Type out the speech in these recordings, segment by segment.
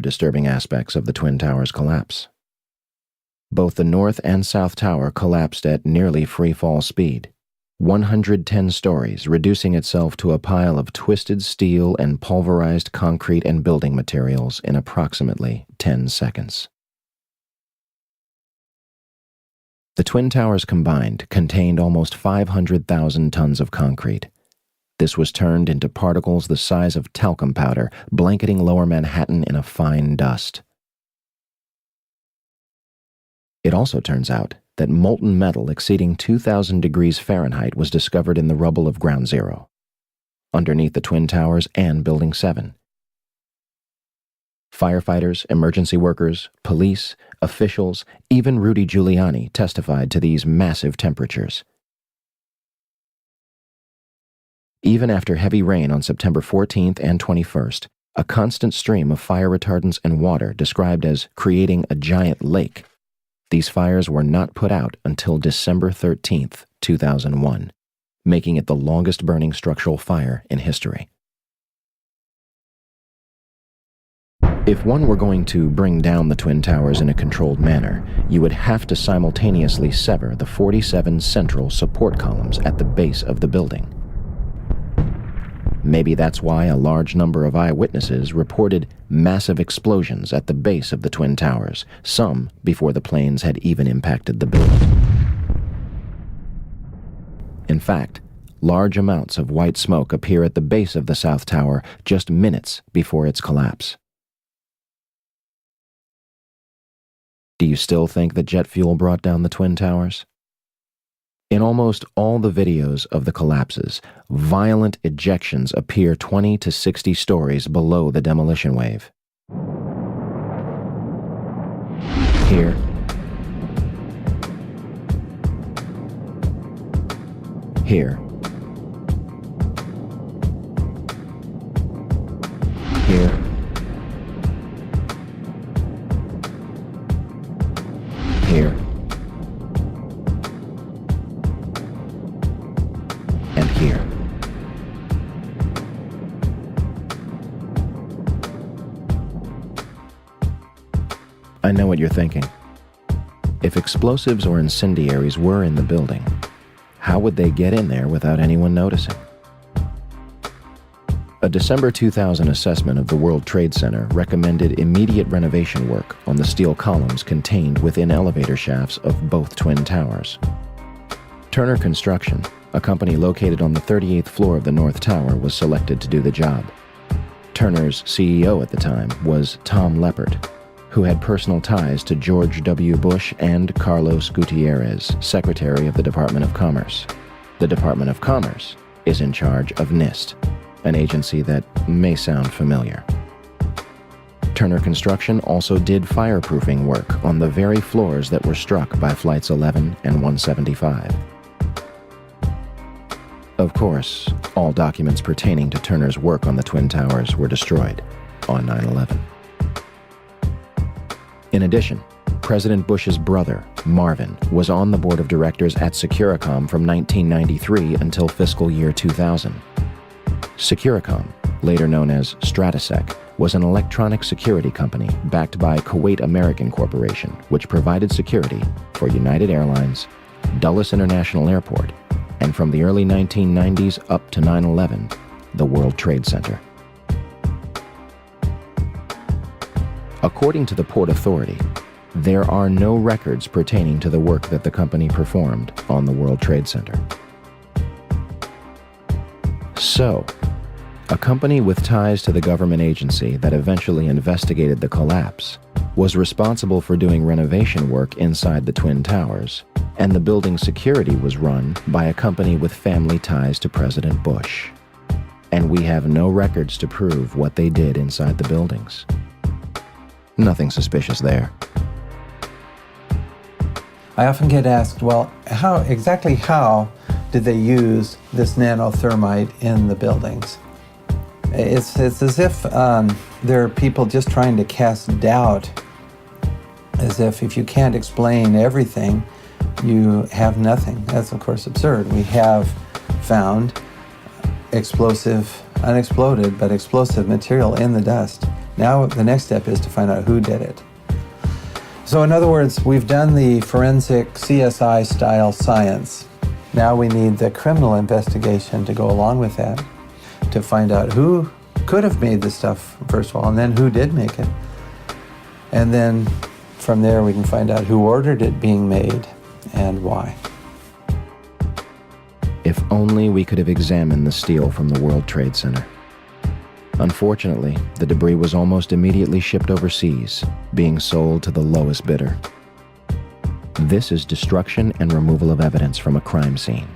disturbing aspects of the Twin Towers collapse. Both the North and South Tower collapsed at nearly free-fall speed, 110 stories, reducing itself to a pile of twisted steel and pulverized concrete and building materials in approximately 10 seconds. The Twin Towers combined contained almost 500,000 tons of concrete. This was turned into particles the size of talcum powder, blanketing lower Manhattan in a fine dust. It also turns out that molten metal exceeding 2,000 degrees Fahrenheit was discovered in the rubble of Ground Zero, underneath the Twin Towers and Building 7. Firefighters, emergency workers, police, officials, even Rudy Giuliani testified to these massive temperatures. Even after heavy rain on September 14th and 21st, a constant stream of fire retardants and water described as creating a giant lake. These fires were not put out until December 13th, 2001, making it the longest burning structural fire in history. If one were going to bring down the Twin Towers in a controlled manner, you would have to simultaneously sever the 47 central support columns at the base of the building. Maybe that's why a large number of eyewitnesses reported massive explosions at the base of the Twin Towers, some before the planes had even impacted the building. In fact, large amounts of white smoke appear at the base of the South Tower just minutes before its collapse. Do you still think that jet fuel brought down the Twin Towers? In almost all the videos of the collapses, violent ejections appear 20 to 60 stories below the demolition wave. Here, here, here, here, and here. I know what you're thinking. If explosives or incendiaries were in the building, how would they get in there without anyone noticing? A December 2000 assessment of the World Trade Center recommended immediate renovation work on the steel columns contained within elevator shafts of both Twin Towers. Turner Construction, a company located on the 38th floor of the North Tower, was selected to do the job. Turner's CEO at the time was Tom Leppert, who had personal ties to George W. Bush and Carlos Gutierrez, Secretary of the Department of Commerce. The Department of Commerce is in charge of NIST, an agency that may sound familiar. Turner Construction also did fireproofing work on the very floors that were struck by Flights 11 and 175. Of course, all documents pertaining to Turner's work on the Twin Towers were destroyed on 9/11. In addition, President Bush's brother, Marvin, was on the board of directors at Securicom from 1993 until fiscal year 2000. Securicom, later known as Stratasec, was an electronic security company backed by Kuwait American Corporation, which provided security for United Airlines, Dulles International Airport, and from the early 1990s up to 9/11, the World Trade Center. According to the Port Authority, there are no records pertaining to the work that the company performed on the World Trade Center. So, a company with ties to the government agency that eventually investigated the collapse was responsible for doing renovation work inside the Twin Towers, and the building's security was run by a company with family ties to President Bush. And we have no records to prove what they did inside the buildings. Nothing suspicious there. I often get asked, well, how did they use this nanothermite in the buildings? It's as if there are people just trying to cast doubt, as if you can't explain everything, you have nothing. That's, of course, absurd. We have found explosive, unexploded, but explosive material in the dust. Now the next step is to find out who did it. So in other words, we've done the forensic CSI style science. Now we need the criminal investigation to go along with that, to find out who could have made this stuff, first of all, and then who did make it. And then from there we can find out who ordered it being made and why. If only we could have examined the steel from the World Trade Center. Unfortunately, the debris was almost immediately shipped overseas, being sold to the lowest bidder. This is destruction and removal of evidence from a crime scene.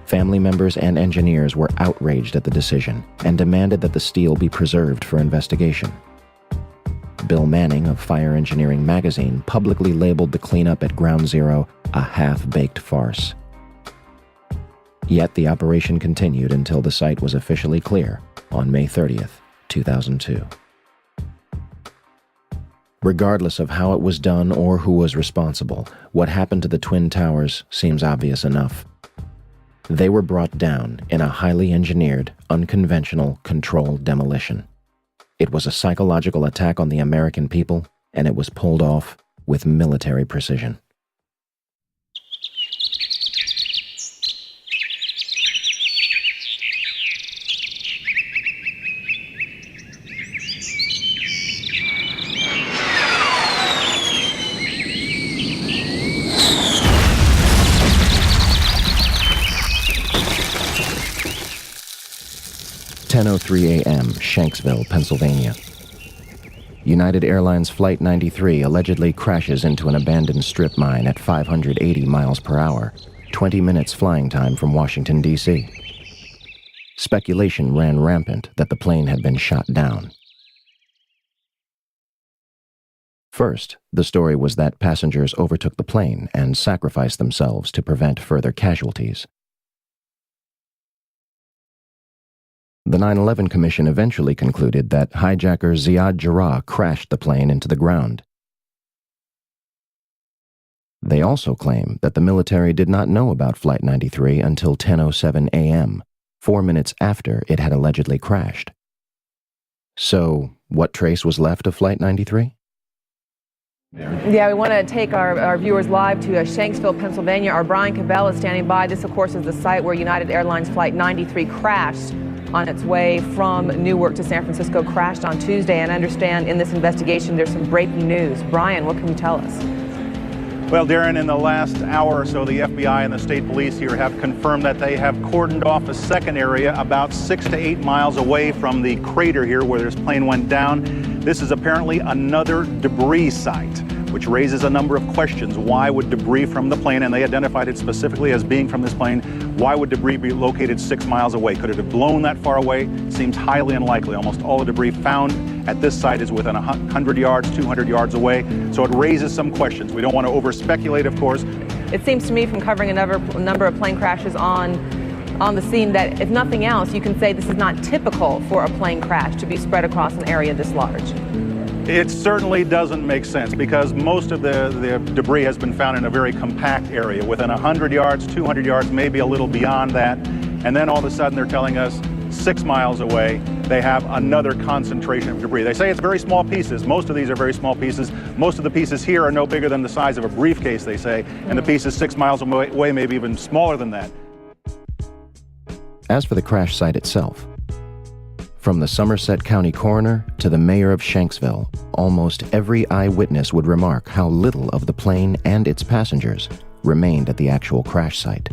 Family members and engineers were outraged at the decision and demanded that the steel be preserved for investigation. Bill Manning of Fire Engineering magazine publicly labeled the cleanup at Ground Zero a half-baked farce. Yet the operation continued until the site was officially clear on May 30th, 2002. Regardless of how it was done or who was responsible, what happened to the Twin Towers seems obvious enough. They were brought down in a highly engineered, unconventional, controlled demolition. It was a psychological attack on the American people, and it was pulled off with military precision. "10:03 a.m., Shanksville, Pennsylvania. United Airlines Flight 93 allegedly crashes into an abandoned strip mine at 580 miles per hour, 20 minutes flying time from Washington, D.C. Speculation ran rampant that the plane had been shot down. First, the story was that passengers overtook the plane and sacrificed themselves to prevent further casualties. The 9/11 Commission eventually concluded that hijacker Ziad Jarrah crashed the plane into the ground. They also claim that the military did not know about Flight 93 until 10:07 a.m., 4 minutes after it had allegedly crashed. So, what trace was left of Flight 93? Yeah, we want to take our viewers live to Shanksville, Pennsylvania. Our Brian Cabell is standing by. This, of course, is the site where United Airlines Flight 93 crashed on its way from Newark to San Francisco, crashed on Tuesday. And I understand in this investigation there's some breaking news. Brian, what can you tell us? Well, Darren, in the last hour or so, the FBI and the state police here have confirmed that they have cordoned off a second area about 6 to 8 miles away from the crater here where this plane went down. This is apparently another debris site, which raises a number of questions. Why would debris from the plane, and they identified it specifically as being from this plane, why would debris be located 6 miles away? Could it have blown that far away? Seems highly unlikely. Almost all the debris found at this site is within 100 yards, 200 yards away. So it raises some questions. We don't want to over-speculate, of course. It seems to me from covering a number of plane crashes on the scene that, if nothing else, you can say this is not typical for a plane crash to be spread across an area this large. It certainly doesn't make sense because most of the debris has been found in a very compact area within 100 yards, 200 yards, maybe a little beyond that. And then all of a sudden they're telling us 6 miles away they have another concentration of debris. They say it's very small pieces. Most of these are very small pieces. Most of the pieces here are no bigger than the size of a briefcase, they say, and the pieces 6 miles away, maybe even smaller than that. As for the crash site itself, from the Somerset County coroner to the mayor of Shanksville, almost every eyewitness would remark how little of the plane and its passengers remained at the actual crash site.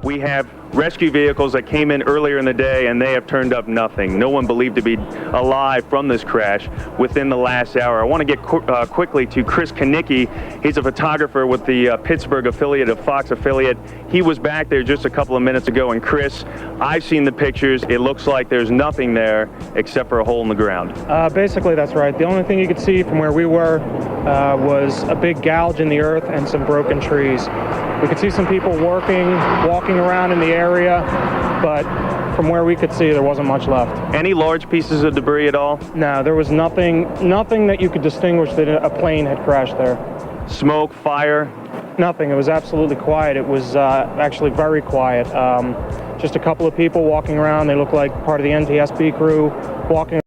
We have rescue vehicles that came in earlier in the day and they have turned up nothing. No one believed to be alive from this crash within the last hour. I want to get quickly to Chris Kanicki. He's a photographer with the Pittsburgh affiliate of Fox affiliate. He was back there just a couple of minutes ago. And Chris, I've seen the pictures. It looks like there's nothing there except for a hole in the ground. Basically, that's right. The only thing you could see from where we were was a big gouge in the earth and some broken trees. We could see some people walking around in the area, but from where we could see, there wasn't much left. Any large pieces of debris at all? No, there was nothing that you could distinguish that a plane had crashed there. Smoke, fire? Nothing. It was absolutely quiet. It was actually very quiet. just a couple of people walking around. They look like part of the NTSB crew walking